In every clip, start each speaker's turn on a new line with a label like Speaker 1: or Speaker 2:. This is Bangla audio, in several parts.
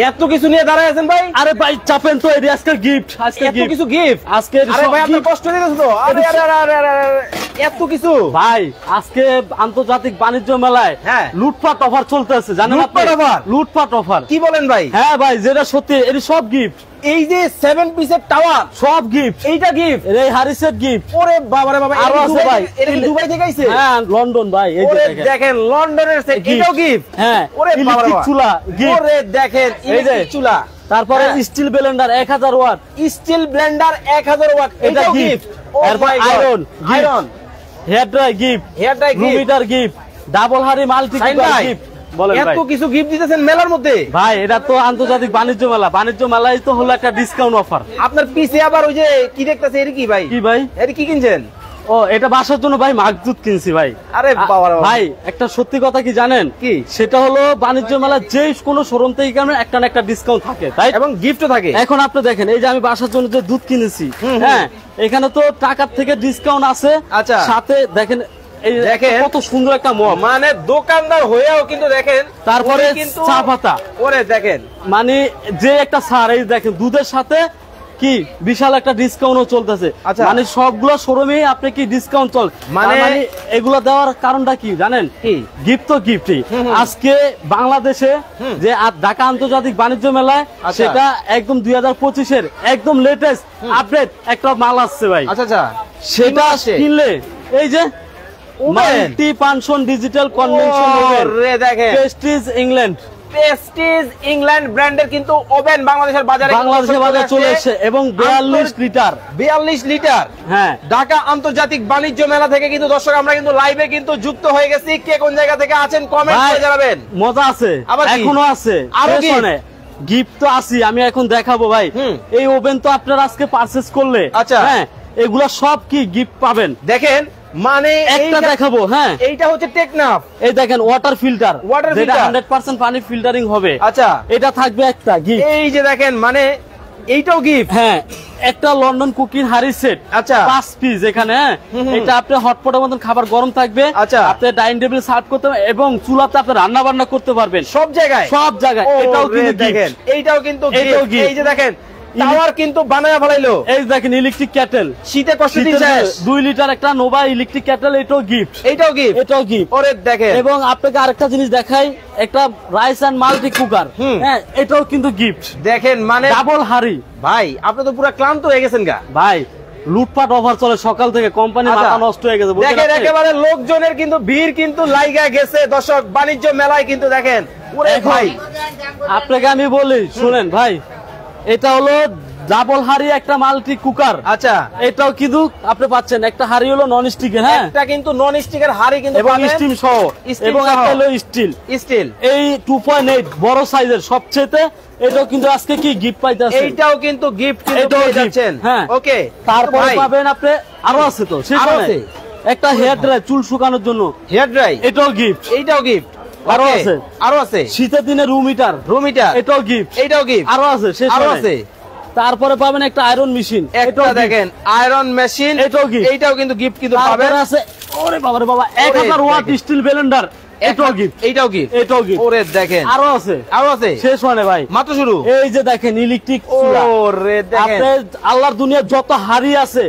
Speaker 1: এত কিছু নিয়ে দাঁড়ায় আছেন ভাই?
Speaker 2: আরে ভাই চাপেন তো, এই আজকে গিফট, আজকে
Speaker 1: এত কিছু গিফট
Speaker 2: আজকে।
Speaker 1: আরে ভাই আপনি কষ্ট দিতেছেন তো। আরে আরে আরে আরে এত কিছু
Speaker 2: ভাই, আজকে আন্তর্জাতিক বাণিজ্য মেলায়
Speaker 1: হ্যাঁ
Speaker 2: লুটপাট অফার চলতেছে, জানেন?
Speaker 1: লুটপাট অফার?
Speaker 2: লুটপাট অফার
Speaker 1: কি বলেন ভাই?
Speaker 2: হ্যাঁ ভাই, যেটা সত্যি, এর সব গিফট।
Speaker 1: এই যে 7 পিসের টাওয়ার
Speaker 2: সব গিফট,
Speaker 1: এইটা গিফট,
Speaker 2: এই হারি সেট গিফট।
Speaker 1: ওরে বাবা রে বাবা,
Speaker 2: আরো আছে ভাই,
Speaker 1: এটা কি দুবাই থেকে আইছে?
Speaker 2: হ্যাঁ লন্ডন ভাই, এই
Speaker 1: ওরে
Speaker 2: যে
Speaker 1: দেখেন লন্ডনের সেট, এটাও গিফট।
Speaker 2: হ্যাঁ,
Speaker 1: ওরে বাবা রে
Speaker 2: ইলেকট্রিক
Speaker 1: বাবা,
Speaker 2: চুলা গিফট।
Speaker 1: ওরে দেখেন ইলেকট্রিক চুলা,
Speaker 2: তারপরে steel blender 1000 watt,
Speaker 1: steel blender 1000 watt,
Speaker 2: এটা
Speaker 1: এটাও
Speaker 2: গিফট।
Speaker 1: গিফট।
Speaker 2: এরপর iron,
Speaker 1: iron,
Speaker 2: hair dry gift,
Speaker 1: hair dry
Speaker 2: room
Speaker 1: gift,
Speaker 2: heater gift, double হারি মাল্টি গিফট। বলেন ভাই,
Speaker 1: এত কিছু গিফট দিতেছেন মেলার মধ্যে?
Speaker 2: ভাই এটা তো আন্তর্জাতিক বাণিজ্য মেলা, বাণিজ্য মেলায় তো হলো একটা ডিসকাউন্ট অফার।
Speaker 1: আপনার পিছে আবার ওই যে কি দেখতেছে, এটা কি ভাই?
Speaker 2: কি ভাই?
Speaker 1: এটা কি কিনছেন?
Speaker 2: ও এটা বাসার জন্য ভাই মাগজুদ কিনছি ভাই।
Speaker 1: আরে বাবা রে বাবা।
Speaker 2: ভাই একটা সত্যি কথা কি জানেন?
Speaker 1: কি?
Speaker 2: সেটা হলো বাণিজ্য মেলা যে কোনো শোরুম থেকে কেমন একটা না একটা ডিসকাউন্ট থাকে, তাই
Speaker 1: এবং গিফটও থাকে।
Speaker 2: এখন আপনি দেখেন, এই যে আমি বাসার জন্য যে দুধ কিনেছি, হ্যাঁ এখানে তো টাকার থেকে ডিসকাউন্ট আছে।
Speaker 1: আচ্ছা,
Speaker 2: সাথে দেখেন, এই
Speaker 1: দেখেন
Speaker 2: কত সুন্দর একটা মগ,
Speaker 1: মানে দোকানদার হয়েও কিন্তু দেখেন।
Speaker 2: তারপরে চা পাতা,
Speaker 1: ওরে দেখেন
Speaker 2: মানে যে একটা সার, এই দেখেন দুধের সাথে কি বিশাল একটা ডিসকাউন্টও চলতেছে। মানে সবগুলো শোরুমে আপনি কি ডিসকাউন্ট চল, মানে এগুলো দেওয়ার কারণটা কি জানেন? কি গিফট? তো গিফটই। আজকে বাংলাদেশে যে ঢাকা আন্তর্জাতিক বাণিজ্য মেলায়, সেটা একদম 2025-এর একদম লেটেস্ট আপডেট একটা মাল আসছে ভাই।
Speaker 1: আচ্ছা আচ্ছা,
Speaker 2: সেটা কিনলে এই যে multi function digital convention oven,
Speaker 1: দেখেন
Speaker 2: প্রেস্টিজ ইংল্যান্ড,
Speaker 1: প্রেস্টিজ ইংল্যান্ড ব্র্যান্ডের কিন্তু ওভেন বাংলাদেশের বাজারে
Speaker 2: চলে এসেছে, এবং 42 লিটার।
Speaker 1: 42 লিটার।
Speaker 2: হ্যাঁ,
Speaker 1: ঢাকা আন্তর্জাতিক বাণিজ্য মেলা থেকে কিন্তু দর্শক আমরা কিন্তু লাইভে কিন্তু যুক্ত হয়ে গেছি। কে কোন জায়গা থেকে আছেন কমেন্ট করে জানাবেন।
Speaker 2: মজা আছে, এখনো আছে, আরো গিফট তো আছে, আমি এখন দেখাবো ভাই। এই ওভেন তো আপনারা আজকে পারচেজ করলে, আচ্ছা হ্যাঁ, এগুলা সব কি গিফট পাবেন দেখেন।
Speaker 1: মানে
Speaker 2: একটা দেখাবো, হ্যাঁ
Speaker 1: এইটা হচ্ছে টেকনাফ।
Speaker 2: এই দেখেন ওয়াটার ফিল্টার, যেটা 100% পানি ফিল্টারিং হবে। আচ্ছা, এটা থাকবে একটা গিফট।
Speaker 1: এই যে দেখেন, মানে এইটাও গিফট।
Speaker 2: হ্যাঁ, একটা লন্ডন কুকিং হারি সেট, আচ্ছা 5 পিস এখানে। এটা আপনি হটপটের মতন খাবার গরম থাকবে, আচ্ছা আপনি ডাইনিং টেবিল সার্ভ করতে এবং চুলাতে আপনি রান্না বান্না করতে পারবেন
Speaker 1: সব জায়গায়,
Speaker 2: সব জায়গায়। এটাও কিন্তু
Speaker 1: দেখেন, এইটাও কিন্তু গিফট। এই যে দেখেন টাওয়ার কিন্তু বানায়া ফেলাইলো।
Speaker 2: এই দেখেন ইলেকট্রিক কেটেল,
Speaker 1: শীতে কষ্ট দিন শেষ।
Speaker 2: 2 লিটার একটা নোভা ইলেকট্রিক কেটেল, এটাও গিফট।
Speaker 1: এটাও গিফট,
Speaker 2: এটাও গিফট।
Speaker 1: ওরে দেখেন,
Speaker 2: এবং আপনাকে আরেকটা জিনিস দেখাই, একটা রাইস এন্ড মাল্টি কুকার, হ্যাঁ এটাও কিন্তু গিফট।
Speaker 1: দেখেন মানে
Speaker 2: ডাবল হাড়ি।
Speaker 1: ভাই আপনি তো পুরো ক্লান্ত হয়ে গেছেন গা
Speaker 2: ভাই, লুটপাট অফার চলে সকাল থেকে, কোম্পানি মাথা নষ্ট হয়ে গেছে।
Speaker 1: দেখেন একেবারে লোকজনের কিন্তু ভিড় কিন্তু লাইগা গেছে দর্শক বাণিজ্য মেলায় কিন্তু দেখেন। ওরে ভাই
Speaker 2: আপনাকে আমি বলি শুনেন ভাই, এটা হলো ডাবল হাড়ি একটা মাল্টি কুকার। আচ্ছা, এটাও কিন্তু আপনি পাচ্ছেন। একটা হাড়ি হলো নন স্টিকের, হ্যাঁ
Speaker 1: এটা কিন্তু নন স্টিকের হাড়ি কিন্তু
Speaker 2: এবং স্টিম সহ, এবং একটা হলো স্টিল। এই 2.8 বড় সাইজের সবচেয়ে, এটাও কিন্তু আজকে কি গিফট পাইতেছেন।
Speaker 1: এইটাও কিন্তু গিফট কিন্তু পেয়ে যাচ্ছেন।
Speaker 2: হ্যাঁ
Speaker 1: ওকে,
Speaker 2: তারপরে পাবেন আপনি আরো আছে তো, সেখানে একটা হেয়ার ড্রাই, চুল শুকানোর জন্য হেয়ার ড্রাই, এটাও গিফট।
Speaker 1: এইটাও গিফট।
Speaker 2: আরো আছে,
Speaker 1: আরো আছে।
Speaker 2: শীতের দিনে রুম হিটার, এটাও গিফট।
Speaker 1: এইটাও গিফট।
Speaker 2: আরো আছে, আরো আছে। তারপরে পাবেন একটা আয়রন মেশিন,
Speaker 1: এটা দেখেন আয়রন মেশিন,
Speaker 2: এটাও গিফট।
Speaker 1: এইটাও কিন্তু গিফট কিন্তু পাবেন।
Speaker 2: আছে, ওরে বাবা রে বাবা, 1000 ওয়াট স্টিল ব্লেন্ডার, এটাও গিফট।
Speaker 1: এইটাও গিফট, এটাও গিফট। ওরে দেখেন আরো আছে, আরো আছে, শেষ মানে ভাই মাত্র শুরু।
Speaker 2: এই যে দেখেন ইলেকট্রিক চুলা,
Speaker 1: ওরে দেখেন
Speaker 2: আপনি আল্লাহর দুনিয়ার যত হাড়ি আছে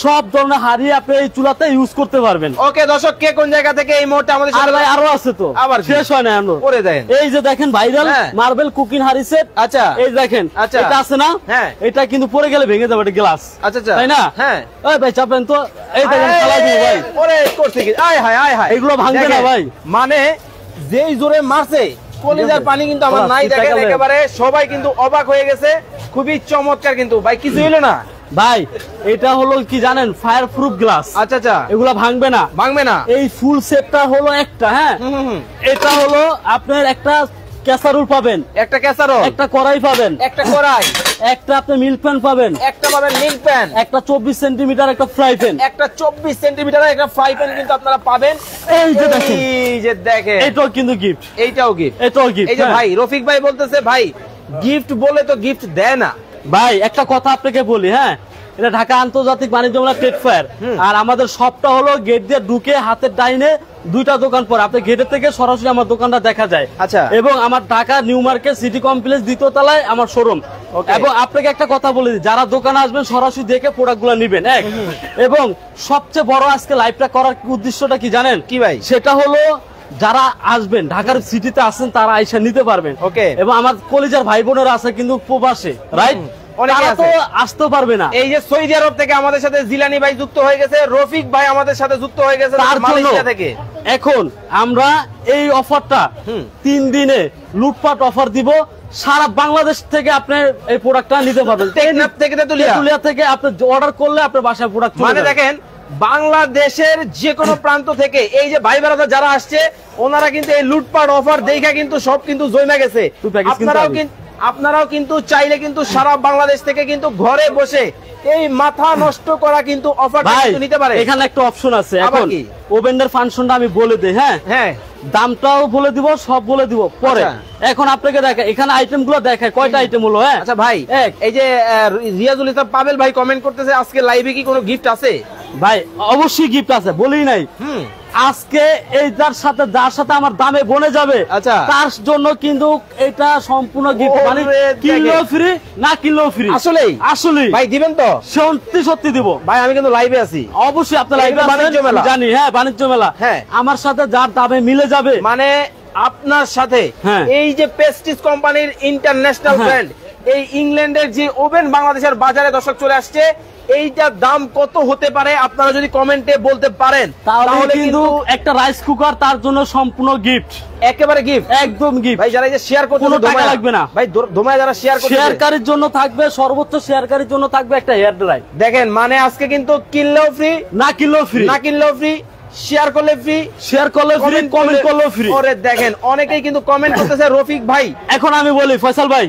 Speaker 2: সব ধরনের হাড়ি আপনি এই চুলাতে ইউজ করতে পারবেন।
Speaker 1: ওকে দর্শক, কে কোন জায়গা থেকে এই মুহূর্তে আমাদের সাথে
Speaker 2: ভাই আরো আছে তো, আবার শেষ হয় না আমরা। ওরে দেখেন, এই যে দেখেন ভাইরাল মার্বেল কুকিং হাড়ি সেট। আচ্ছা, এই দেখেন এটা আছে না, হ্যাঁ এটা কিন্তু পড়ে গেলে ভেঙে যাবে, এটা গ্লাস। আচ্ছা তাই না, হ্যাঁ ওই ভাই চাপেন তো, এই দেখেন ফালাই দিই ভাই। ওরে করছে কি, আয় হায় আয় হায়, এগুলো ভাঙবে না ভাই। মানে যেই জোরে মারছে, কলিজার পানি কিন্তু আমার নাই। দেখেন একেবারে সবাই কিন্তু অবাক হয়ে গেছে, খুবই চমৎকার কিন্তু ভাই। কিছু হইলো না ভাই, এটা হলো কি জানেন, ফায়ার প্রুফ গ্লাস। আচ্ছা আচ্ছা, এগুলা ভাঙবে না, ভাঙবে না। এই ফুল সেটটা হলো একটা, হ্যাঁ এটা হলো আপনার একটা ক্যাসারোল পাবেন, একটা ক্যাসারোল, একটা কড়াই পাবেন, একটা কড়াই, একটা আপনি মিল্ক প্যান পাবেন, একটা পাবেন মিল্ক প্যান, একটা 24 সেন্টিমিটার একটা ফ্রাই প্যান, একটা 24 সেন্টিমিটার একটা ফ্রাই প্যান কিন্তু আপনারা পাবেন। এই যে দেখেন, এই যে দেখেন, এটাও কিন্তু গিফট। এইটাও গিফট, এটাও গিফট। এই যে ভাই রফিক ভাই বলতেছে, ভাই গিফট বলে তো গিফট দেয় না। ভাই একটা কথা আপনাকে বলি, হ্যাঁ এটা ঢাকা আন্তর্জাতিক বাণিজ্য মেলা ট্রেড ফেয়ার। আর আমাদের শপটা হলো গেট দিয়ে ঢুকে হাতের ডাইনে দুইটা দোকান পর আপনি গেটের থেকে সরাসরি আমার দোকানটা দেখা যায়।
Speaker 1: আচ্ছা।
Speaker 2: এবং আমার Dhaka new market city complex দ্বিতীয় তলায় আমার শোরুম। এবং আপনাকে একটা কথা বলে দিই, যারা দোকানে আসবেন সরাসরি দেখে প্রোডাক্টগুলো নেবেন। এবং সবচেয়ে বড় আজকে লাইভটা করার উদ্দেশ্যটা কি জানেন
Speaker 1: কি ভাই?
Speaker 2: সেটা হলো যারা আসবেন ঢাকার সিটিতে আসেন তারা আইসা নিতে পারবেন। এবং আমার কলিজার ভাই বোনেরা আছে কিন্তু প্রবাসে, রাইট? আসতে পারবে না।
Speaker 1: এই যে সৌদি আরব থেকে আমাদের সাথে জিলানি ভাই যুক্ত হয়ে গেছে, রফিক ভাই আমাদের সাথে যুক্ত হয়ে গেছে মালয়েশিয়া থেকে।
Speaker 2: এখন আমরা এই অফারটা 3 দিনে লুটপাট অফার দিব। সারা বাংলাদেশ থেকে আপনি এই প্রোডাক্টটা নিতে পারবেন।
Speaker 1: টেকনাফ থেকে তেতুলিয়া
Speaker 2: থেকে আপনি অর্ডার করলে আপনার বাসায় প্রোডাক্ট
Speaker 1: মানে দেখেন বাংলাদেশের যে কোনো প্রান্ত থেকে এই যে ভাই বেড়াদা যারা আসছে ওনারা কিন্তু এই লুটপাট অফার দেখা কিন্তু সব কিন্তু জমে গেছে। আপনারাও কিন্তু চাইলে কিন্তু সারা বাংলাদেশ থেকে কিন্তু ঘরে বসে এই মাথা নষ্ট করা কিন্তু অফার নিতে পারে।
Speaker 2: এখানে একটা অপশন আছে, এখন ওভেন্ডার ফাংশনটা আমি বলে দেই। হ্যাঁ, দামটাও বলে দিব, সব বলে দিব পরে। এখন আপনাকে দেখে এখানে আইটেম গুলো দেখায় কয়টা আইটেম হলো।
Speaker 1: আচ্ছা ভাই, এই যে রিয়াজুল ইসলাম পাবেল ভাই কমেন্ট করতেছে আজকে লাইভে কি কোনো গিফট আছে?
Speaker 2: ভাই অবশ্যই গিফট আছে, বলেই নাই। আজকে এইটার সাথে যার সাথে আমার দামে বনে যাবে তার জন্য কিন্তু এটা সম্পূর্ণ গিফট, মানে কিনলেও ফ্রি না কিনলেও ফ্রি। আসলেই ভাই দিবেন তো? সত্যি দিব ভাই। আমি কিন্তু লাইভে আছি, অবশ্যই আপনার লাইভে জানি। হ্যাঁ, বাণিজ্য মেলা। হ্যাঁ, আমার সাথে যার দামে মিলে যাবে, মানে আপনার সাথে এই যে পেস্টিজ কোম্পানির ইন্টারন্যাশনাল ব্র্যান্ড, এই ইংল্যান্ডের যে ওভেন বাংলাদেশের বাজারে দর্শক চলে আসছে, এইটার দাম কত হতে পারে আপনারা যদি কমেন্টে বলতে পারেন তাহলে কিন্তু একটা রাইস কুকার তার জন্য সম্পূর্ণ গিফট, একেবারে গিফট, একদম গিফট। ভাই যারা এই যে শেয়ার করতে কোনো টাকা লাগবে না ভাই, দোমায় যারা শেয়ার করতে, শেয়ারকারীর জন্য থাকবে, সর্বোচ্চ শেয়ারকারীর জন্য থাকবে একটা হেয়ার ড্রায়ার। দেখেন মানে আজকে কিন্তু কিনলেও ফ্রি, না কিনলেও ফ্রি, না কিনলেও ফ্রি, শেয়ার করলে ফ্রি, শেয়ার করলে ফ্রি, কমেন্ট করলেও ফ্রি। ওরে দেখেন অনেকেই কিন্তু কমেন্ট করতেছে রফিক ভাই। এখন আমি বলি ফয়সাল ভাই,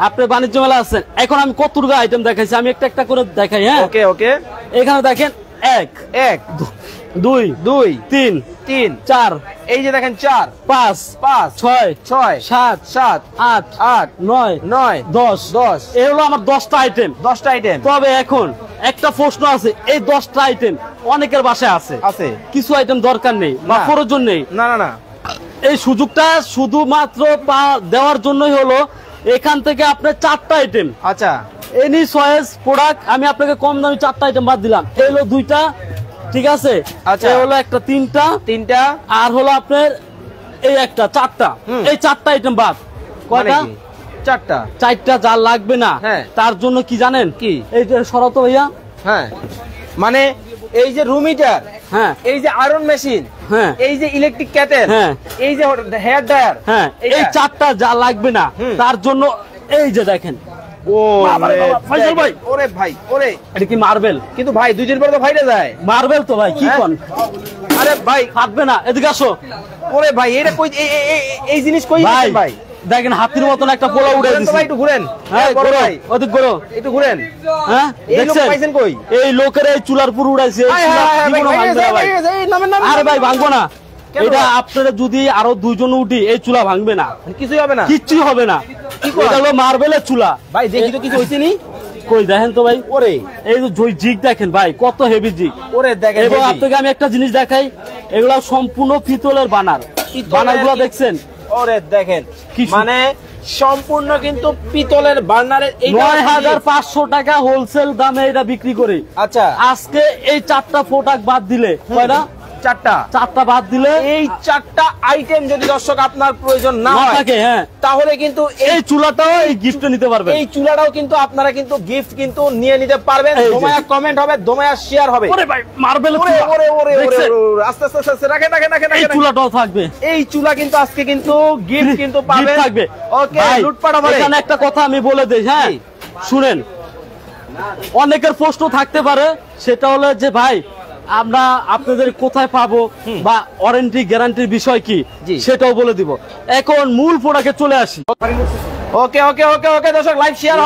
Speaker 2: আপনি বাণিজ্য মেলা আছেন, এখন আমি কতগুলো আইটেম দেখাইছি, আমি একটা একটা করে দেখাই। হ্যাঁ, ওকে। এখানে দেখেন 1 2 2 3 3 4, এই যে দেখেন 4 5 5 6 6 7 7 8 8 9 9 10 10, এই হলো আমার 10টা আইটেম। তবে এখন একটা প্রশ্ন আছে, এই 10টা আইটেম অনেকের বাসায় আছে, কিছু আইটেম দরকার নেই বা প্রয়োজন নেই। না, এই সুযোগটা শুধুমাত্র দেওয়ার জন্যই হলো এখান থেকে আপনার 4টা আইটেম। আচ্ছা, এনি চয়েস প্রোডাক্ট আমি আপনাকে কম দামে 4টা আইটেম বাদ দিলাম। এই হলো 2টা, ঠিক আছে? আচ্ছা, এই হলো একটা 3টা, আর হলো আপনার এই একটা 4টা, এই 4টা আইটেম বাদ। কয়টা? 4টা যার লাগবে না তার জন্য কি জানেন কি, এই যে শরত ভাইয়া, হ্যাঁ মানে এই যে রুম হিটার, হ্যাঁ এই যে আয়রন মেশিন, হ্যাঁ এই যে ইলেকট্রিক কেটেল, হ্যাঁ এই যে হেয়ার ড্রায়ার, হ্যাঁ এই 4টা যা লাগবে না তার জন্য এই যে দেখেন। ও ফাইজাল ভাই, ওরে ভাই, ওরে এটা কি মার্বেল? কিন্তু ভাই 2 দিন পরে তো ফাইটে যায়। মার্বেল তো ভাই, কি কোন? আরে ভাই ফাটবে না, এদিকে আসো। ওরে ভাই এটা কই, এই জিনিস কই ভাই? দেখেন হাতির মতন একটা পোলা উড়ে দিছে ভাই। একটু ঘুরেন, হ্যাঁ বড় ভাই ওদিক ঘুরো, একটু ঘুরেন। হ্যাঁ এই লোক পাইছেন কই? এই লোকের এই চুলার পুরো উড়াইছে। আরে ভাই ভাঙবো না, এটা আপনারা যদি আরো 2 জন উঠি এই চুলা ভাঙবে না, কিছুই হবে না, কিচ্ছুই হবে না। এটা হলো মার্বেলের চুলা ভাই, দেখি তো কিছু হইছে নি কই, দেখেন তো ভাই। ওরে এই যে জিগ দেখেন ভাই, কত হেভি জিগ। ওরে দেখেন, এবং আপনাকে আমি একটা জিনিস দেখাই, এগুলা সম্পূর্ণ পিতলের বানারগুলো দেখছেন? ওরে দেখেন মানে সম্পূর্ণ কিন্তু পিতলের বার্নারের 9500 টাকা হোলসেল দামে এটা বিক্রি করে। আচ্ছা, আজকে এই 4টা প্রোডাক্ট বাদ দিলে কয়টা? 4টা বাদ দিলে এই 4টা আইটেম যদি দর্শক আপনার প্রয়োজন না থাকে, হ্যাঁ তাহলে কিন্তু এই চুলাটাও এই গিফট নিতে পারবেন। এই চুলাটাও কিন্তু আপনারা কিন্তু গিফট কিন্তু নিয়ে নিতে পারবেন। দোমায়া কমেন্ট হবে, দোমায়া শেয়ার হবে। ওরে ভাই মার্বেল, ওরে আস্তে আস্তে রাখেন, এই চুলাটাও থাকবে। এই চুলা কিন্তু আজকে কিন্তু গিফট কিন্তু পাবেন, থাকবে। ওকে, লুটপাট হবে। এখানে একটা কথা আমি বলে দেই, হ্যাঁ শুনেন, অনেকের প্রশ্ন থাকতে পারে, সেটা হলো যে ভাই আমরা আপনাদের কোথায় পাবো বা ওয়ারেন্টি গ্যারান্টির বিষয় কি সেটাও বলে দিব। এখন মূল প্রোডাক্টে চলে আসি। ওকে দর্শক, লাইভ শেয়ার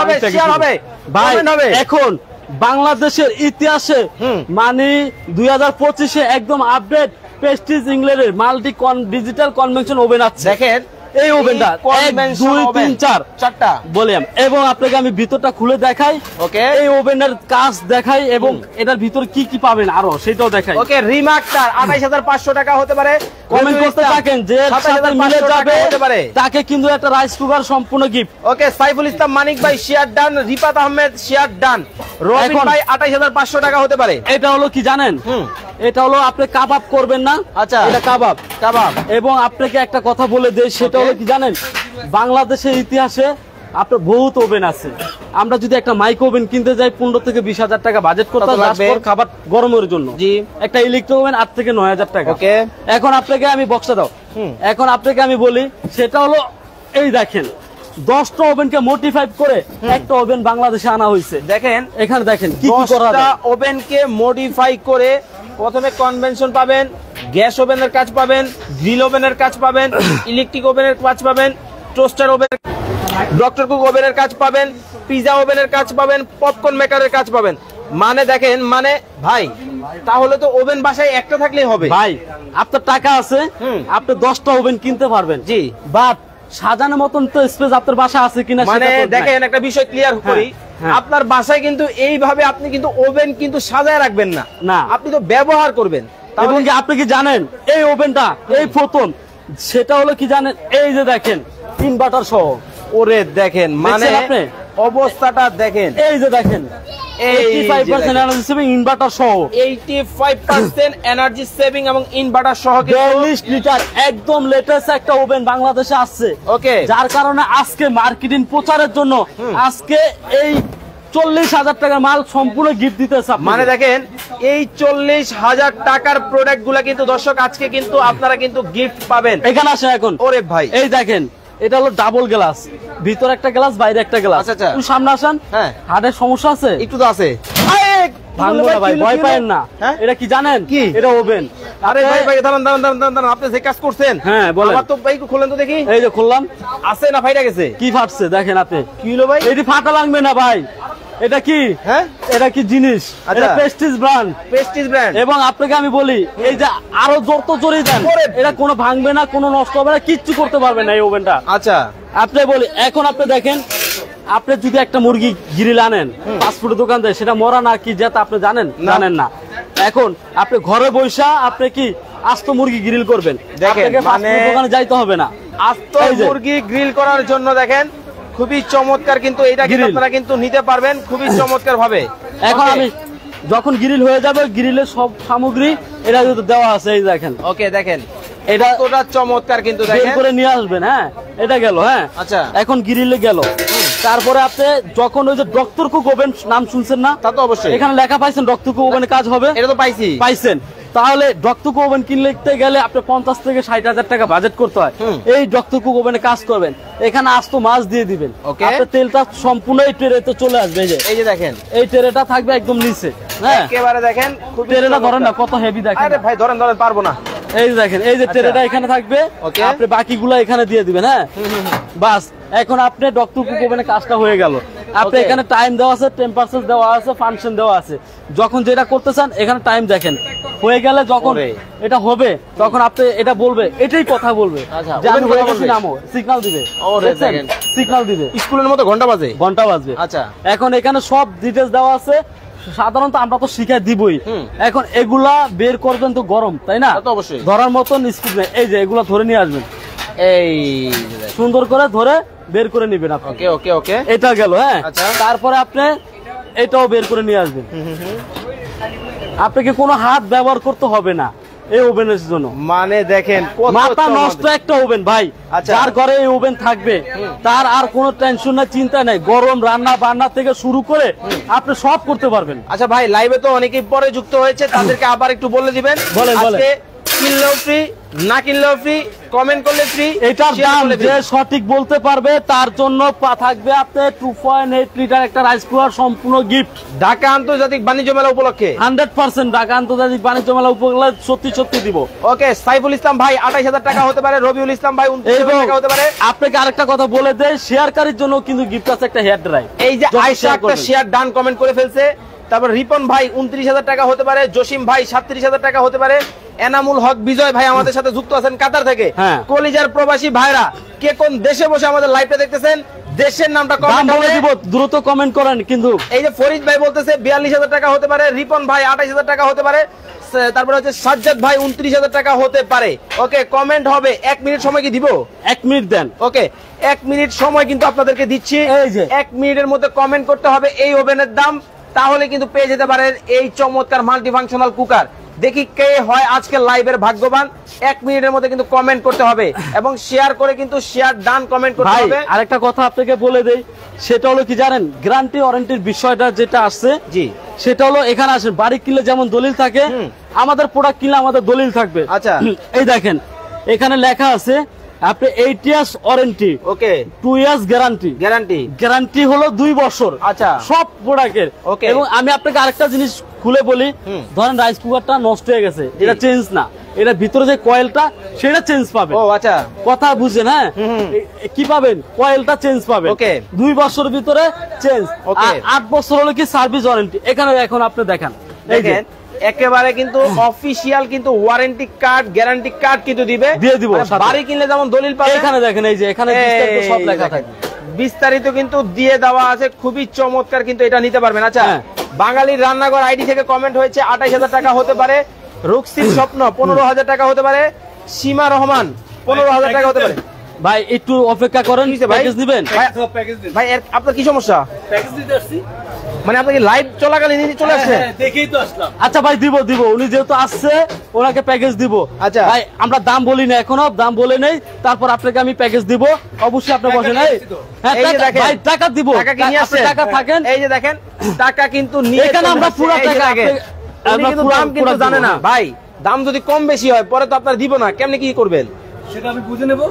Speaker 2: হবে ভাই। এখন বাংলাদেশের ইতিহাসে মানে 2025-এ একদম আপডেট প্রেস্টিজ ইংল্যান্ডের মাল্টি ডিজিটাল কনভেনশন ওভেন আছে। দেখেন এই ওভেনটা 1 2 3 4
Speaker 1: চারটা
Speaker 2: বলিয়াম, এবং আপনাকে আমি ভিতরটা খুলে দেখাই।
Speaker 1: ওকে,
Speaker 2: এই ওভেনের কাজ দেখাই এবং এটার ভিতর কি কি পাবেন আরো সেটাও দেখাই।
Speaker 1: ওকে, রিমার্কটার 28500 টাকা হতে পারে।
Speaker 2: কমেন্ট করতে থাকেন, যে সাথে মিলে যাবে তাকে কিন্তু একটা রাইস কুকার সম্পূর্ণ গিফট।
Speaker 1: ওকে, সাইফুল ইসলাম মানিক ভাই share done, Rifat Ahmed share done, Robin ভাই 28500 টাকা হতে পারে।
Speaker 2: এটা হলো কি জানেন, এটা হলো আপনি কাবাব করবেন না?
Speaker 1: আচ্ছা,
Speaker 2: এটা কাবাব। এবং আপনাকে একটা কথা বলে দেই, সেটা হলো কি জানেন, বাংলাদেশের ইতিহাসে আপনার বহুত ওভেন আছে। আমরা যদি একটা মাইক্রো ওভেন কিনতে যাই 15 থেকে 20,000 টাকা বাজেট করতে লাগবে খাবার গরমের জন্য। জি, একটা ইলেকট্রিক ওভেন 8 থেকে 9,000 টাকা।
Speaker 1: ওকে,
Speaker 2: এখন আপনাকে আমি বক্সটা দাও, এখন আপনাকে আমি বলি সেটা হলো এই দেখেন 10টা ওভেনকে মডিফাই করে একটা ওভেন বাংলাদেশে আনা হয়েছে।
Speaker 1: দেখেন
Speaker 2: এখানে দেখেন কি কি করা যায়।
Speaker 1: 10টা ওভেনকে মডিফাই করে প্রথমে কনভেনশন পাবেন, গ্যাস ওভেনের কাজ পাবেন, গ্রিল ওভেনের কাজ পাবেন, ইলেকট্রিক ওভেনের কাজ পাবেন, টোস্টার ওভেন, ডক্টর কুক ওভেনের কাজ পাবেন, পিজা ওভেনের কাজ পাবেন, পপকর্ন মেকারের কাজ পাবেন। মানে দেখেন, মানে ভাই তাহলে তো ওভেন বাসায় একটা থাকলেই হবে।
Speaker 2: ভাই আপনার টাকা আছে, আপনি 10টা ওভেন কিনতে পারবেন।
Speaker 1: জি,
Speaker 2: বাট সাজানোর মতন তো স্পেস আপনার বাসা আছে কিনা।
Speaker 1: মানে দেখেন একটা বিষয় ক্লিয়ার করি, আপনার বাসায় কিন্তু এইভাবে আপনি কিন্তু ওভেন কিন্তু সাজায় রাখবেন না, না আপনি তো ব্যবহার করবেন।
Speaker 2: এবং কি আপনি কি জানেন এই ওভেনটা এই প্রথম, সেটা হলো কি জানেন, এই যে দেখেন ইনভার্টার সহ।
Speaker 1: ওরে দেখেন, মানে আপনি অবস্থাটা দেখেন,
Speaker 2: এই যে দেখেন 85% এনার্জি সেভিং ইনভার্টার সহ,
Speaker 1: 85% এনার্জি সেভিং এবং ইনভার্টার সহ
Speaker 2: 40 লিটার একদম লেটেস্ট একটা ওভেন বাংলাদেশে আসছে।
Speaker 1: ওকে,
Speaker 2: যার কারণে আজকে মার্কেটিং প্রচারের জন্য আজকে এই 40,000 টাকার মাল সম্পূর্ণ গিফট দিতেছে।
Speaker 1: মানে দেখেন এই 40,000 টাকার প্রোডাক্ট গুলা কিন্তু দর্শক আজকে কিন্তু আপনারা কিন্তু গিফট পাবেন।
Speaker 2: এখানে আসেন এখন,
Speaker 1: ওরে ভাই
Speaker 2: এই দেখেন এটা হলো ডাবল গ্লাস, ভিতরে একটা গ্লাস বাইরে একটা গ্লাস।
Speaker 1: আচ্ছা,
Speaker 2: সামনে আসেন। হ্যাঁ, হার্টের সমস্যা আছে
Speaker 1: একটু তো আছে,
Speaker 2: ভাঙবো না ভাই, ভয় পায়েন না। এটা কি জানেন, কি এটা ওভেন।
Speaker 1: আরে ভাই ভাই দাঁড়ান দাঁড়ান দাঁড়ান দাঁড়ান, আপনি যে কাজ করছেন।
Speaker 2: হ্যাঁ বলেন।
Speaker 1: আমার তো ভাই একটু খুলেন তো দেখি।
Speaker 2: এই যে খুললাম,
Speaker 1: আছে না ফাইটা গেছে?
Speaker 2: কি ফাটছে দেখেন আপনি।
Speaker 1: কি হলো ভাই?
Speaker 2: এটি ফাটা লাগবে না ভাই। এটা কি, হ্যাঁ এটা কি জিনিস, এটা প্রেস্টিজ ব্র্যান্ড,
Speaker 1: প্রেস্টিজ ব্র্যান্ড।
Speaker 2: এবং আপনাকে আমি বলি এই যে আরো যত জোরে দেন এটা কোনো ভাঙবে না, কোনো নষ্ট হবে না, কিচ্ছু করতে পারবে না এই ওভেনটা।
Speaker 1: আচ্ছা,
Speaker 2: আপনি বলি এখন আপনি দেখেন, আপনি যদি একটা মুরগি গ্রিল আনেন ফাস্টফুডের দোকান থেকে, সেটা মরা না কি যেটা আপনি জানেন জানেন না। এখন আপনি ঘরে বসে আপনি কি আস্ত মুরগি গ্রিল করবেন, আপনাকে ফাস্টফুড দোকানে যাইতে হবে না।
Speaker 1: আস্ত মুরগি গ্রিল করার জন্য দেখেন খুবই চমৎকার কিন্তু এটা কিন্তু আপনারা কিন্তু নিতে পারবেন খুবই চমৎকার ভাবে।
Speaker 2: এখন আমি যখন গ্রিল হয়ে যাবে, গ্রিলের সব সামগ্রী এটা দেওয়া আছে, এই দেখেন।
Speaker 1: ওকে, দেখেন এটা কতটা চমৎকার কিন্তু দেখেন,
Speaker 2: বের করে নিয়ে আসবেন। হ্যাঁ এটা গেল। হ্যাঁ আচ্ছা, এখন গ্রিলে গেল। তারপরে আপনি যখন ওই যে ডক্টর কুক ওভেন নাম শুনছেন না?
Speaker 1: তা তো অবশ্যই
Speaker 2: এখানে লেখা পাইছেন ডক্টর কুক ওভেনে কাজ হবে।
Speaker 1: এটা তো পাইছেন।
Speaker 2: তাহলে ডক্টর কুক ওভেন কিনতে গেলে আপনি 50 থেকে 60,000 টাকা বাজেট করতে হয়। এই ডক্টর কুক ওভেনে কাজ করবেন, এখানে আস্ত মাছ দিয়ে দিবেন, আপনার তেলটা সম্পূর্ণ এই ট্রেতে চলে আসবে। এই যে দেখেন এই ট্রেটা থাকবে একদম নিচে। হ্যাঁ
Speaker 1: একেবারে দেখেন
Speaker 2: ট্রেটা ধরেন না কত হেভি দেখেন।
Speaker 1: আরে ভাই ধরেন পারবো না।
Speaker 2: এই দেখেন এই যে ট্রেটা এখানে থাকবে, আপনি বাকিগুলো এখানে দিয়ে দিবেন। হ্যাঁ বাস, এখন আপনি ডক্টর কুক ওভেনে কাজটা হয়ে গেল। আপনি এখানে টাইম দেওয়া আছে, টেম্পারেচার দেওয়া আছে, ফাংশন দেওয়া আছে। যখন যেটা করতে চান এখানে টাইম দেখেন, হয়ে গেলে যখন এটা হবে তখন আপনি এটা বলবে, এটাই কথা বলবে যে আমি হয়ে গেছি, নামো, সিগন্যাল দিবে, সিগন্যাল দিবে।
Speaker 1: স্কুলের মতো ঘন্টা বাজবে।
Speaker 2: আচ্ছা, এখন এখানে সব ডিটেইলস দেওয়া আছে। সাধারণত আমরা তো শিখাই দিবই। এখন এগুলা বের করবেন তো গরম, তাই না?
Speaker 1: অবশ্যই
Speaker 2: ধরার মতন স্পিড নেই। এই যে এগুলা ধরে নিয়ে আসবেন,
Speaker 1: এই
Speaker 2: সুন্দর করে ধরে বের করে নিবেন আপনি।
Speaker 1: ওকে ওকে ওকে,
Speaker 2: এটা গেল। হ্যাঁ তারপরে আপনি এটাও বের করে নিয়ে আসবেন। আপনাকে কোনো হাত ব্যবহার করতে হবে না এই ওভেনের জন্য।
Speaker 1: মানে দেখেন
Speaker 2: মাথা নষ্ট একটা ওভেন ভাই, যার ঘরে এই ওভেন থাকবে তার আর কোনো টেনশন না, চিন্তা নাই। গরম রান্না বান্না থেকে শুরু করে আপনি সব করতে পারবেন।
Speaker 1: আচ্ছা ভাই, লাইভে তো অনেকেই পরে যুক্ত হয়েছে, তাদেরকে আবার একটু বলে দিবেন।
Speaker 2: বলেন
Speaker 1: কিনলেও ফ্রি, না কিনলেও ফ্রি, কমেন্ট করলে ফ্রি।
Speaker 2: এটার দাম যে সঠিক বলতে পারবে তার জন্য থাকবে আপনার 2.8 লিটার একটা রাইস কুকার সম্পূর্ণ গিফট,
Speaker 1: ঢাকা আন্তর্জাতিক বাণিজ্য মেলা উপলক্ষে।
Speaker 2: 100% ঢাকা আন্তর্জাতিক বাণিজ্য মেলা উপলক্ষে সত্যি দিব।
Speaker 1: ওকে, সাইফুল ইসলাম ভাই 28,000 টাকা হতে পারে, রবিউল ইসলাম ভাই 29,000 টাকা হতে পারে।
Speaker 2: আপনাকে আরেকটা কথা বলে দেয়, শেয়ারকারীর জন্য কিন্তু গিফট আছে একটা হেয়ার ড্রাই।
Speaker 1: এই যে আয়েশা একটা শেয়ার ডান কমেন্ট করে ফেলছে। তারপর রিপন ভাই 29,000 টাকা হতে পারে, জসিম ভাই 37,000 টাকা হতে পারে, এনামুল হক বিজয় ভাই আমাদের সাথে যুক্ত আছেন কাতার থেকে। কলিজার প্রবাসী ভাইরা কে কোন দেশে বসে আমাদের লাইভটা দেখতেছেন, দেশের নামটা কমেন্ট করে দিব, দ্রুত কমেন্ট করেন। কিন্তু এই যে ফরিদ ভাই বলতেছে 42,000 টাকা হতে পারে, রিপন ভাই 28,000 টাকা হতে পারে, তারপরে হচ্ছে সাজ্জাদ ভাই 29,000 টাকা হতে পারে। ওকে, কমেন্ট হবে। 1 মিনিট সময় কি দিব? 1 মিনিট দেন। ওকে, 1 মিনিট সময় কিন্তু আপনাদেরকে দিচ্ছি। এই যে 1 মিনিটের মধ্যে কমেন্ট করতে হবে এই ওভেনের দাম, তাহলে কিন্তু পেয়ে যেতে পারেন এই চমৎকার মাল্টিফাংশনাল কুকার। দেখি কে হয় আজকে লাইভের ভাগ্যবান। 1 মিনিটের মধ্যে কিন্তু কমেন্ট করতে হবে এবং শেয়ার করে কিন্তু শেয়ার ডান কমেন্ট করতে হবে। আরেকটা কথা আপনাকে বলে দেই, সেটা হলো কি জানেন, গ্যারান্টি ওয়ারেন্টির বিষয়টা যেটা আসছে, জি, সেটা হলো এখানে আসেন বাড়ি কিনলে যেমন দলিল থাকে, আমাদের প্রোডাক্ট কিনলে আমাদের দলিল থাকবে। আচ্ছা, এই দেখেন এখানে লেখা আছে আপনি 8 ইয়ার্স ওয়ারেন্টি, ওকে, 2 ইয়ার্স গ্যারান্টি। গ্যারান্টি হলো 2 বছর। আচ্ছা, সব প্রোডাক্টের। ওকে, এবং আমি আপনাকে আরেকটা জিনিস খুলে বলি, ধরেন রাইস কুকারটা নষ্ট হয়ে গেছে, এটা চেঞ্জ না, এটা ভিতরে যে কয়েলটা সেটা চেঞ্জ পাবেন। ও আচ্ছা, কথা বুঝছেন? হ্যাঁ, কি পাবেন? কয়েলটা চেঞ্জ পাবেন। ওকে, 2 বছরের ভিতরে চেঞ্জ। আর 8 বছর হলো কি সার্ভিস ওয়ারেন্টি। এখানে এখন আপনি দেখেন, দেখেন একেবারে কিন্তু অফিশিয়াল কিন্তু ওয়ারেন্টি কার্ড, গ্যারান্টি কার্ড কিন্তু দিয়ে দিব। বাড়ি কিনলে যেমন দলিল পাবেন, এখানে দেখেন এই যে এখানে বিস্তারিত সব লেখা থাকে, বিস্তারিত কিন্তু দিয়ে দেওয়া আছে। খুবই চমৎকার কিন্তু এটা নিতে পারবেন। আচ্ছা, বাঙালির রান্নাঘর আইডি থেকে কমেন্ট হয়েছে 28,000 টাকা হতে পারে, রুকসির স্বপ্ন 15,000 টাকা হতে পারে, সীমা রহমান 15,000 টাকা হতে পারে। ভাই একটু অপেক্ষা করেন, প্যাকেজ দিবেন ভাই। আপনার কি সমস্যা? প্যাকেজ দিতে আসছি, মানে আপনি লাইভ চলাকালীন চলে আসছে, দেখেই তো আসলাম। আচ্ছা ভাই, দিব উনি যেহেতু আসছে ওনাকে প্যাকেজ দিব। আচ্ছা ভাই, আমরা দাম বলি না, এখনো দাম বলে নেই, তারপর আপনাকে আমি প্যাকেজ দিব। অবশ্যই আপনি বসেন। হ্যাঁ, ভাই টাকা দিব, টাকা কি নিয়ে আসছে? টাকা থাকেন, এই যে দেখেন টাকা কিন্তু নিয়ে এখানে আমরা পুরো টাকা আগে, উনি কিন্তু দাম কিন্তু জানে না ভাই। দাম যদি কম বেশি হয় পরে তো আপনারা দিব না, কেমনে কি করবেন সেটা আমি বুঝে নেব।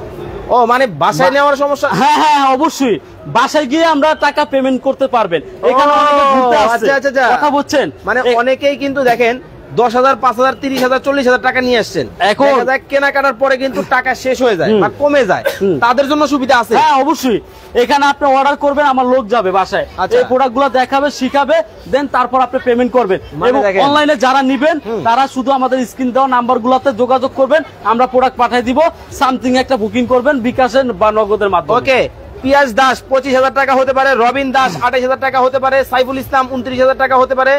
Speaker 1: ও মানে বাসায় নেওয়ার সমস্যা? হ্যাঁ হ্যাঁ, অবশ্যই বাসায় গিয়ে আমরা টাকা পেমেন্ট করতে পারবেন। এখানে অনেকে ঘুরতে আসছে, কথা বুঝছেন? মানে অনেকেই কিন্তু দেখেন 10,000, 5,000, 30,000, 40,000 টাকা নিয়ে আসছেন, এখন কেনাকাটার পরে কিন্তু টাকা শেষ হয়ে যায় বা কমে যায়, তাদের জন্য সুবিধা আছে। হ্যাঁ অবশ্যই, এখানে আপনি অর্ডার করবেন, আমার লোক যাবে বাসায়, এই প্রোডাক্ট গুলো দেখাবে, শিখাবে, দেন তারপর আপনি পেমেন্ট করবেন। এবং অনলাইনে যারা নিবেন তারা শুধু আমাদের স্ক্রিন দেওয়া নাম্বার গুলোতে যোগাযোগ করবেন, আমরা প্রোডাক্ট পাঠিয়ে দিব। সামথিং একটা বুকিং করবেন বিকাশের বা নগদের মাধ্যমে। ওকে, পিয়াজ দাস 25,000 টাকা হতে পারে, রবিন দাস 28,000 টাকা হতে পারে, সাইফুল ইসলাম 29,000 টাকা হতে পারে,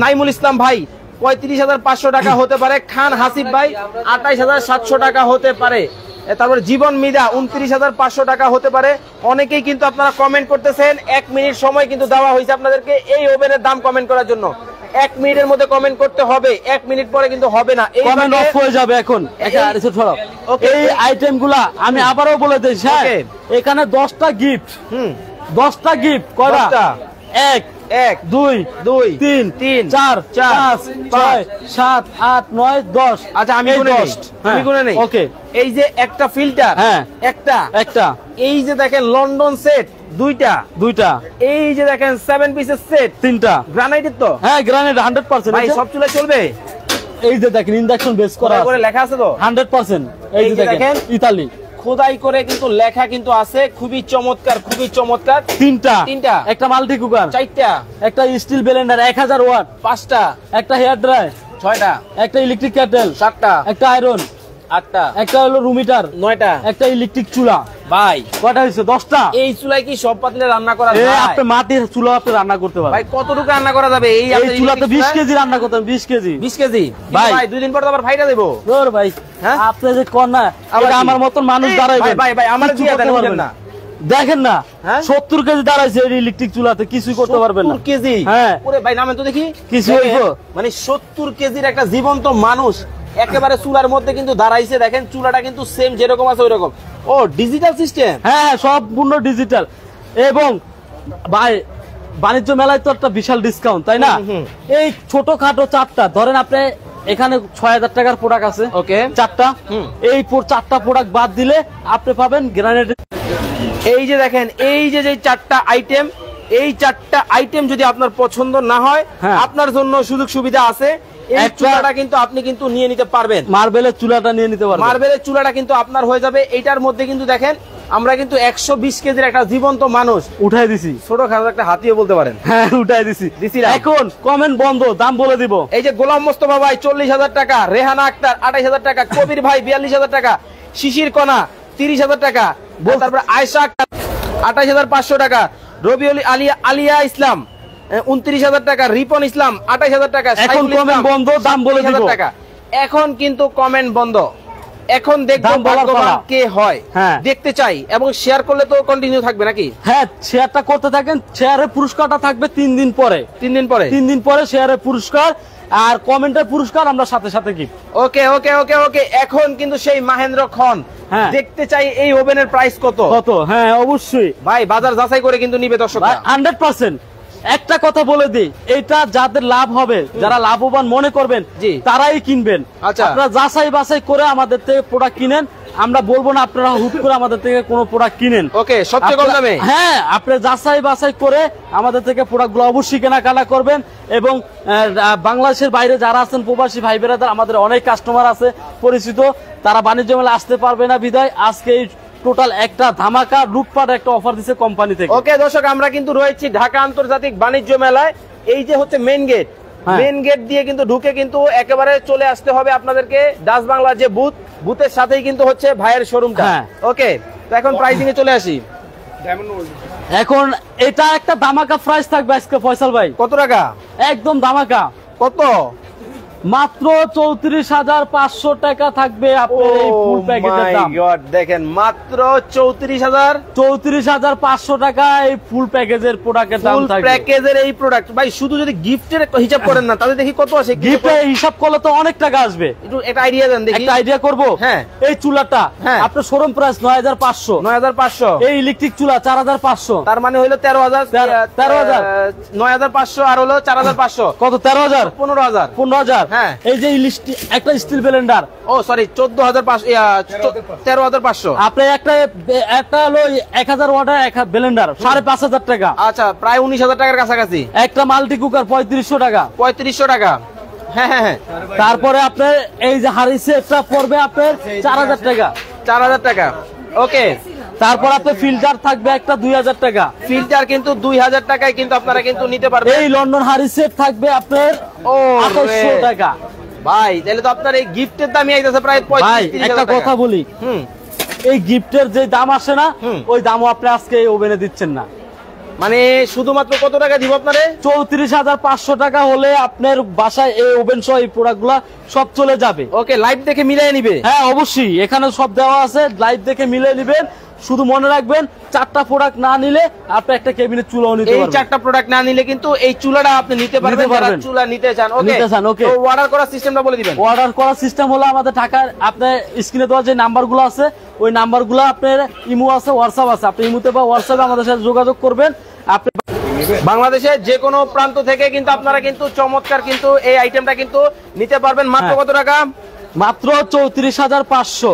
Speaker 1: নাইমুল ইসলাম ভাই 35,500 টাকা হতে পারে, খান হাসিব ভাই 28,700 টাকা হতে পারে, তারপর জীবন মিদা 29,500 টাকা হতে পারে। অনেকেই কিন্তু আপনারা কমেন্ট করতেছেন। 1 মিনিট সময় কিন্তু দেওয়া হয়েছে আপনাদেরকে এই ওভেনের দাম কমেন্ট করার জন্য। 1 মিনিটের মধ্যে কমেন্ট করতে হবে, 1 মিনিট পরে কিন্তু হবে না, এই কমেন্ট অফ হয়ে যাবে। এখন এই আইটেম গুলা আমি আবারও বলে দিই, এখানে 10টা গিফট, 10টা গিফট কয়টা? 1 1 2 2 3 3 4 5 6 7 8 9 10। আচ্ছা আমি গুনে নেই। ওকে, এই যে একটা ফিল্টার, হ্যাঁ একটা, এই যে দেখেন লন্ডন সেট দুইটা, এই যে দেখেন 7 পিসের সেট 3টা, গ্রানাইটের তো? হ্যাঁ গ্রানাইট 100%। ভাই সব চুলা চলবে? এই যে দেখেন ইন্ডাকশন বেস করা করে লেখা আছে তো 100%। এই যে দেখেন ইতালি খোদাই করে কিন্তু লেখা কিন্তু আছে। খুবই চমৎকার, খুবই চমৎকার। 3টা, একটা মাল্টি কুকার 4টা, একটা স্টিল ব্লেন্ডার 1000 ওয়াট 5টা, একটা হেয়ার ড্রায়ার 6টা, একটা ইলেকট্রিক কেটল 7টা, একটা আয়রন 8টা, একটা হলো রুম হিটার 9টা, একটা ইলেকট্রিক চুলা। ভাই কয়টা হইছে? 10টা। এই চুলায় কি সব পাতিলে রান্না করা যায়? আপনি মাটির চুলা আপনি রান্না করতে পারবেন। ভাই কতটুকু রান্না করা যাবে? এই চুলাতে 20 কেজি রান্না করতে হবে। 20 কেজি ভাই 2 দিন পর তো আবার ফাইটা দেব। ওর ভাই, হ্যাঁ আপনি যে কোন না, এটা আমার মতন মানুষ দাঁড়াইবে। ভাই আমার দিয়ে দেন না, দেখেন না 70 কেজি দাঁড়াইছে এই ইলেকট্রিক চুলাতে, কিছুই করতে পারবেন না। 70 কেজি? হ্যাঁ। ওরে ভাই নামেন তো দেখি, কিছু হইব? মানে 70 কেজির একটা জীবন্ত মানুষ একেবারে চুলার মধ্যে কিন্তু দাঁড়াইছে। দেখেন চুলাটা কিন্তু সেম যেরকম আছে ওইরকম। ও ডিজিটাল সিস্টেম? হ্যাঁ সম্পূর্ণ ডিজিটাল। এবং ভাই বাণিজ্য মেলায় তো একটা বিশাল ডিসকাউন্ট, তাই না? এই ছোটখাটো 4টা ধরেন, আপনি এখানে 6,000 টাকার প্রোডাক্ট আছে, ওকে 4টা, এই 4টা প্রোডাক্ট বাদ দিলে আপনি পাবেন গ্রানাইট। এই যে দেখেন এই যে 4টা আইটেম, এই 4টা আইটেম যদি আপনার পছন্দ না হয়, আপনার জন্য সুযোগ সুবিধা আছে। এই চুলাটা কিন্তু আপনি কিন্তু নিয়ে নিতে পারবেন, মার্বেলের চুলাটা নিয়ে নিতে পারবেন। মার্বেলের চুলাটা কিন্তু আপনার হয়ে যাবে। এইটার মধ্যে কিন্তু দেখেন আমরা কিন্তু 120 কেজির একটা জীবন্ত মানুষ
Speaker 2: উঠাই দিছি,
Speaker 1: ছোটখাটো একটা হাতিও বলতে পারেন।
Speaker 2: হ্যাঁ উঠাই দিছি। এখন কমেন্ট বন্ধ, দাম বলে দিব।
Speaker 1: এই যে গোলাম মোস্তফা ভাই 40,000 টাকা, রেহানা আক্তার 28,000 টাকা, কবির ভাই 42,000 টাকা, শিশির কণা 30,000 টাকা, তারপরে আয়েশা আক্তার 28,500 টাকা, রবিউল আলিয়া ইসলাম 29,000 টাকা, রিপন ইসলাম 28,000 টাকা।
Speaker 2: এখন কমেন্ট বন্ধ, দাম বলে দিব।
Speaker 1: এখন কিন্তু কমেন্ট বন্ধ। এখন দেখবো ভাগ্যবান কে হয়, দেখতে চাই। এবং শেয়ার করলে তো কন্টিনিউ থাকবে নাকি?
Speaker 2: হ্যাঁ, শেয়ারটা করতে থাকেন। শেয়ারের পুরস্কারটা থাকবে 3 দিন পরে।
Speaker 1: 3 দিন পরে
Speaker 2: শেয়ারের পুরস্কার আর কমেন্টের পুরস্কার আমরা সাথে সাথে গিফট।
Speaker 1: ওকে ওকে ওকে ওকে। এখন কিন্তু সেই মহেন্দ্র খন দেখতে চাই এই ওভেনের প্রাইস কত।
Speaker 2: হ্যাঁ অবশ্যই ভাই,
Speaker 1: বাজার যাচাই করে কিন্তু নিবে দর্শক
Speaker 2: 100%। একটা কথা বলে দিই, এটা যাদের লাভ হবে, যারা লাভবান মনে করবেন তারাই কিনবেন। আপনারা যাচাই বাছাই করে আমাদের থেকে প্রোডাক্ট কিনেন। আমরা বলবো না আপনারা হুট করে আমাদের থেকে কোনো প্রোডাক্ট কিনেন।
Speaker 1: ওকে, সবচেয়ে কম দামে।
Speaker 2: হ্যাঁ, আপনি যাচাই বাছাই করে আমাদের থেকে প্রোডাক্টগুলো অবশ্যই কেনাকাটা করবেন। এবং বাংলাদেশের বাইরে যারা আছেন প্রবাসী ভাই বোনেরা, আমাদের অনেক কাস্টমার আছে পরিচিত, তারা বাণিজ্য মেলা আসতে পারবে না বিদায় আজকে এই টোটাল একটা ধামাকা লুটপাট একটা অফার দিচ্ছে কোম্পানি থেকে।
Speaker 1: ওকে দর্শক, আমরা কিন্তু রয়েছি ঢাকা আন্তর্জাতিক বাণিজ্য মেলায়। এই যে হচ্ছে মেইন গেট, মেইন গেট দিয়ে কিন্তু ঢুকে কিন্তু একেবারে চলে আসতে হবে আপনাদেরকে ডাচ বাংলা যে বুথের সাথেই কিন্তু হচ্ছে ভাইয়ের শোরুমটা। ওকে, তো এখন প্রাইসিং এ চলে আসি।
Speaker 2: এখন এটা একটা ধামাকা প্রাইস থাকবে আজকে ফয়সাল ভাই।
Speaker 1: কত টাকা? একদম ধামাকা। কত?
Speaker 2: মাত্র 34,500 টাকা থাকবে আপনার এই ফুল প্যাকেজের দাম।
Speaker 1: দেখেন মাত্র
Speaker 2: 34,500 টাকা এই ফুল প্যাকেজের প্রোডাক্টের দাম থাকবে।
Speaker 1: ফুল প্যাকেজের এই প্রোডাক্ট ভাই, শুধু যদি গিফটের হিসাব করেন না তাহলে দেখি কত আসে।
Speaker 2: গিফটের হিসাব করলে তো অনেক টাকা আসবে।
Speaker 1: একটু একটা আইডিয়া দেন দেখি।
Speaker 2: একটা আইডিয়া করব। হ্যাঁ, এই চুলাটা আপনার শোরুম প্রাইস 9,500।
Speaker 1: 9,500।
Speaker 2: এই ইলেকট্রিক চুলা 4,500।
Speaker 1: তার মানে হলো 13,000। 9,500 আর হলো 4,500 কত? 13,000। 15,000।
Speaker 2: 15,000। হ্যাঁ, এই যে একটা স্টিল ব্লেন্ডার,
Speaker 1: ও সরি 13,500।
Speaker 2: আপনি একটা হলো 1,000 ওয়াটের ব্লেন্ডার 5,500 টাকা।
Speaker 1: আচ্ছা, প্রায় 19,000 টাকার কাছাকাছি।
Speaker 2: একটা মাল্টি কুকার 3500 টাকা।
Speaker 1: 3500 টাকা। হ্যাঁ হ্যাঁ হ্যাঁ।
Speaker 2: তারপরে আপনার এই যে হাড়ি সেটটা পড়বে আপনার 4,000 টাকা।
Speaker 1: 4,000 টাকা। ওকে,
Speaker 2: তারপর আপনার ফিল্টার থাকবে একটা 2,000 টাকা।
Speaker 1: ফিল্টার কিন্তু 2,000 টাকায় কিন্তু আপনারা কিন্তু নিতে পারবেন।
Speaker 2: এই লন্ডন হাড়ি সেট থাকবে আপনার 2800 টাকা।
Speaker 1: ভাই তাহলে তো আপনার এই গিফটের দামই আইতেছে প্রায় 35,000 টাকা।
Speaker 2: একটা কথা বলি, এই গিফটের যে দাম আসে না, ওই দামও আপনি আজকে এই ওভেনে দিচ্ছেন না।
Speaker 1: মানে শুধুমাত্র কত টাকা দিব আপনারে?
Speaker 2: 34,500 টাকা হলে আপনার বাসায় এই ওভেন সহ এই প্রোডাক্টগুলো সব চলে যাবে।
Speaker 1: ওকে, লাইভ দেখে মিলিয়ে নিবে।
Speaker 2: হ্যাঁ অবশ্যই, এখানে সব দেওয়া আছে, লাইভ দেখে মিলিয়ে নিবেন। শুধু মনে রাখবেন 4টা প্রোডাক্ট না নিলে আপনি একটা কেবিনেট চুলাও নিতে পারবেন।
Speaker 1: এই 4টা প্রোডাক্ট না নিলে কিন্তু এই চুলাটা আপনি নিতে পারবেন যারা চুলা নিতে চান। ওকে, তো অর্ডার করার সিস্টেমটা বলে দিবেন।
Speaker 2: অর্ডার করার সিস্টেম হলো আমাদের ঢাকার আপনার স্ক্রিনে দেওয়া যে নাম্বারগুলো আছে, ওই নাম্বারগুলো আপনার ইমো আছে, হোয়াটসঅ্যাপ আছে, আপনি ইমোতে বা হোয়াটসঅ্যাপে আমাদের সাথে যোগাযোগ করবেন। আপনি
Speaker 1: বাংলাদেশের যে কোনো প্রান্ত থেকে কিন্তু আপনারা কিন্তু চমৎকার কিন্তু এই আইটেমটা কিন্তু নিতে পারবেন। মাত্র কত টাকা?
Speaker 2: মাত্র 34,500।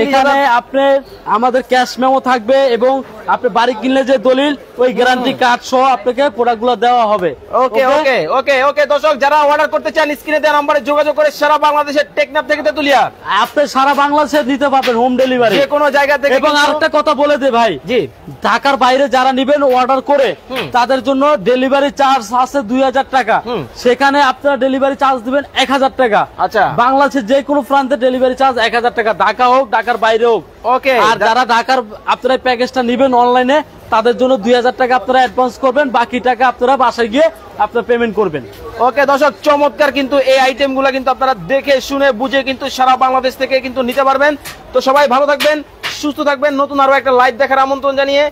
Speaker 2: এখানে আপনার আমাদের ক্যাশ মেমো থাকবে এবং আপনি বাড়ি কিনলে যে দলিল, ওই গ্যারান্টি কার্ড সহ আপনাকে প্রোডাক্টগুলো দেওয়া হবে।
Speaker 1: ওকে ওকে ওকে ওকে। দর্শক যারা অর্ডার করতে চান স্ক্রিনে দেওয়া নম্বরে যোগাযোগ করে সারা বাংলাদেশের টেকনাফ থেকে তেতুলিয়া
Speaker 2: আপনি সারা বাংলাদেশে দিতে পারবেন হোম ডেলিভারি
Speaker 1: যে কোনো জায়গা থেকে।
Speaker 2: এবং আরেকটা কথা বলে দে ভাই, জি, ঢাকার বাইরে যারা নেবেন অর্ডার করে তাদের জন্য ডেলিভারি চার্জ আছে 2,000 টাকা। সেখানে আপনারা ডেলিভারি চার্জ দিবেন 1,000 টাকা। আচ্ছা, বাংলাদেশের যে কোনো প্রান্তে ডেলিভারি চার্জ 1,000 টাকা, ঢাকা হোক ঢাকার বাইরে হোক। ওকে, আর যারা ঢাকার আপনারা প্যাকেজটা নেবেন অনলাইনে, তাদের জন্য 2,000 টাকা আপনারা অ্যাডভান্স করবেন, বাকি টাকা আপনারা বাসায় গিয়ে আপনারা পেমেন্ট করবেন।
Speaker 1: ওকে দর্শক, চমৎকার কিন্তু এই আইটেমগুলো কিন্তু আপনারা দেখে শুনে বুঝে কিন্তু সারা বাংলাদেশ থেকে কিন্তু নিতে পারবেন। তো সবাই ভালো থাকবেন, সুস্থ থাকবেন। নতুন আরো একটা লাইভ দেখার আমন্ত্রণ জানিয়ে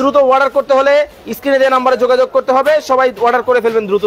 Speaker 1: দ্রুত অর্ডার করতে হলে স্ক্রিনে দেওয়া নম্বরে যোগাযোগ করতে হবে। সবাই অর্ডার করে ফেলবেন দ্রুত।